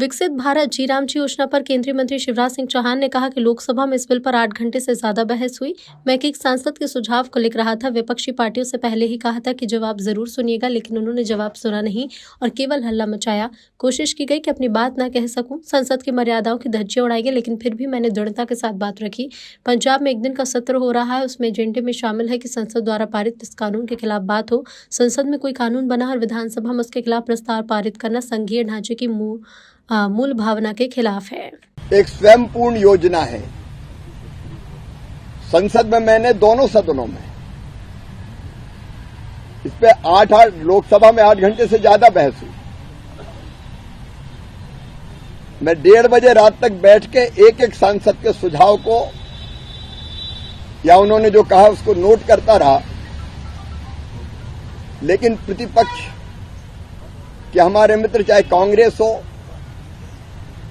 विकसित भारत जी राम जी योजना पर केंद्रीय मंत्री शिवराज सिंह चौहान ने कहा कि लोकसभा में इस बिल पर 8 घंटे से ज्यादा बहस हुई। मैं एक सांसद के सुझाव को लिख रहा था। विपक्षी पार्टियों से पहले ही कहा था कि जवाब जरूर सुनिएगा, लेकिन उन्होंने जवाब सुना नहीं और केवल हल्ला मचाया। कोशिश की गई कि अपनी बात न कह सकूं, संसद की मर्यादाओं की धज्जियां उड़ाई गई, लेकिन फिर भी मैंने दृढ़ता के साथ बात रखी। पंजाब में एक दिन का सत्र हो रहा है, उसमें एजेंडे में शामिल है कि संसद द्वारा पारित इस कानून के खिलाफ बात हो। संसद में कोई कानून बना और विधानसभा में उसके खिलाफ प्रस्ताव पारित करना संघीय ढांचे की मूल भावना के खिलाफ है। एक स्वयंपूर्ण योजना है। संसद में मैंने दोनों सदनों में इस पे लोकसभा में 8 घंटे से ज्यादा बहस हुई। मैं 1:30 बजे रात तक बैठ के एक सांसद के सुझाव को या उन्होंने जो कहा उसको नोट करता रहा, लेकिन प्रतिपक्ष कि हमारे मित्र चाहे कांग्रेस हो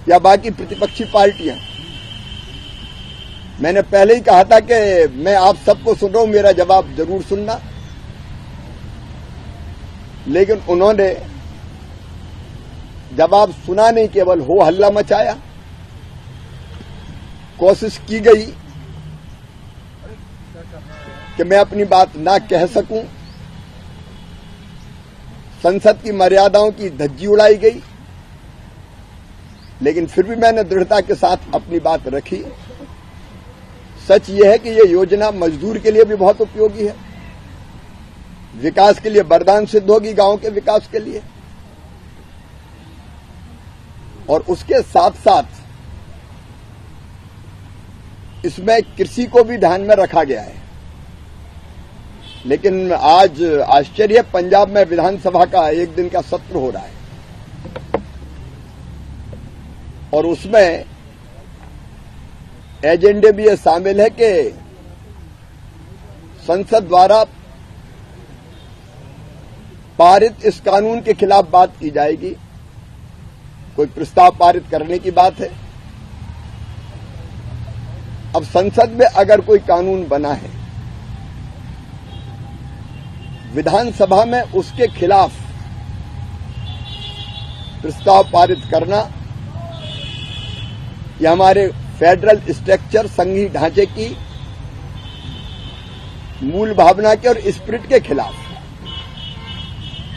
या बाकी प्रतिपक्षी पार्टियां, मैंने पहले ही कहा था कि मैं आप सबको सुन रहा हूं, मेरा जवाब जरूर सुनना। लेकिन उन्होंने जवाब सुना नहीं, केवल हो हल्ला मचाया। कोशिश की गई कि मैं अपनी बात ना कह सकूं, संसद की मर्यादाओं की धज्जी उड़ाई गई, लेकिन फिर भी मैंने दृढ़ता के साथ अपनी बात रखी। सच यह है कि यह योजना मजदूर के लिए भी बहुत उपयोगी है, विकास के लिए वरदान सिद्ध होगी, गांव के विकास के लिए, और उसके साथ साथ इसमें कृषि को भी ध्यान में रखा गया है। लेकिन आज आश्चर्य, पंजाब में विधानसभा का एक दिन का सत्र हो रहा है और उसमें एजेंडे भी ये शामिल है कि संसद द्वारा पारित इस कानून के खिलाफ बात की जाएगी। कोई प्रस्ताव पारित करने की बात है। अब संसद में अगर कोई कानून बना है, विधानसभा में उसके खिलाफ प्रस्ताव पारित करना, यह हमारे फेडरल स्ट्रक्चर, संघीय ढांचे की मूल भावना के और स्पिरिट के खिलाफ है।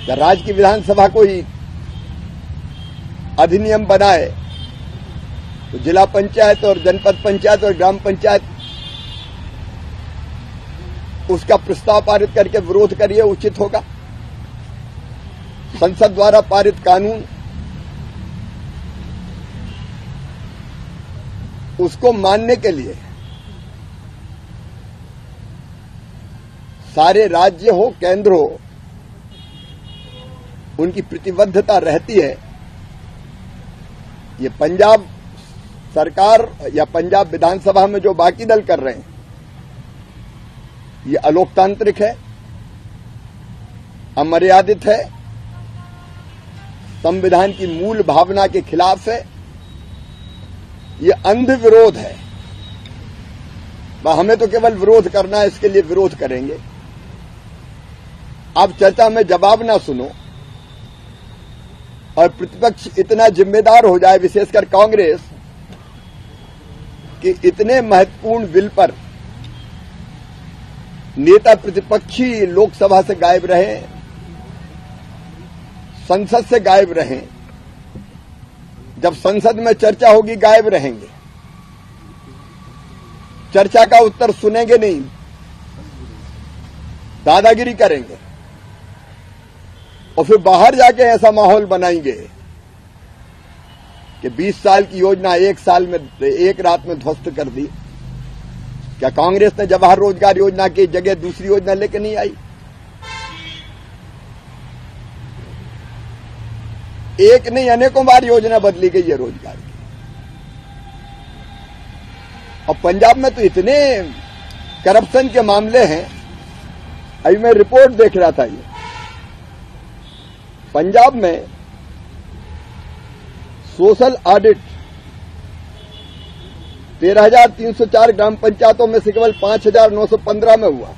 या राज्य की विधानसभा कोई अधिनियम बनाए तो जिला पंचायत और जनपद पंचायत और ग्राम पंचायत उसका प्रस्ताव पारित करके विरोध करिए, उचित होगा। संसद द्वारा पारित कानून उसको मानने के लिए सारे राज्य हो, केंद्र हो, उनकी प्रतिबद्धता रहती है। ये पंजाब सरकार या पंजाब विधानसभा में जो बाकी दल कर रहे हैं, ये अलोकतांत्रिक है, अमर्यादित है, संविधान की मूल भावना के खिलाफ है, ये अंध विरोध है। हमें तो केवल विरोध करना है, इसके लिए विरोध करेंगे। आप चर्चा में जवाब ना सुनो और प्रतिपक्ष इतना जिम्मेदार हो जाए, विशेषकर कांग्रेस, कि इतने महत्वपूर्ण बिल पर नेता प्रतिपक्षी लोकसभा से गायब रहे, संसद से गायब रहे। जब संसद में चर्चा होगी गायब रहेंगे, चर्चा का उत्तर सुनेंगे नहीं, दादागिरी करेंगे और फिर बाहर जाके ऐसा माहौल बनाएंगे कि 20 साल की योजना 1 साल में, 1 रात में ध्वस्त कर दी। क्या कांग्रेस ने जवाहर रोजगार योजना की जगह दूसरी योजना लेकर नहीं आई? एक नहीं, अनेकों बार योजना बदली गई है रोजगार की। और पंजाब में तो इतने करप्शन के मामले हैं। अभी मैं रिपोर्ट देख रहा था, ये पंजाब में सोशल ऑडिट 13,304 ग्राम पंचायतों में से केवल 5,915 में हुआ।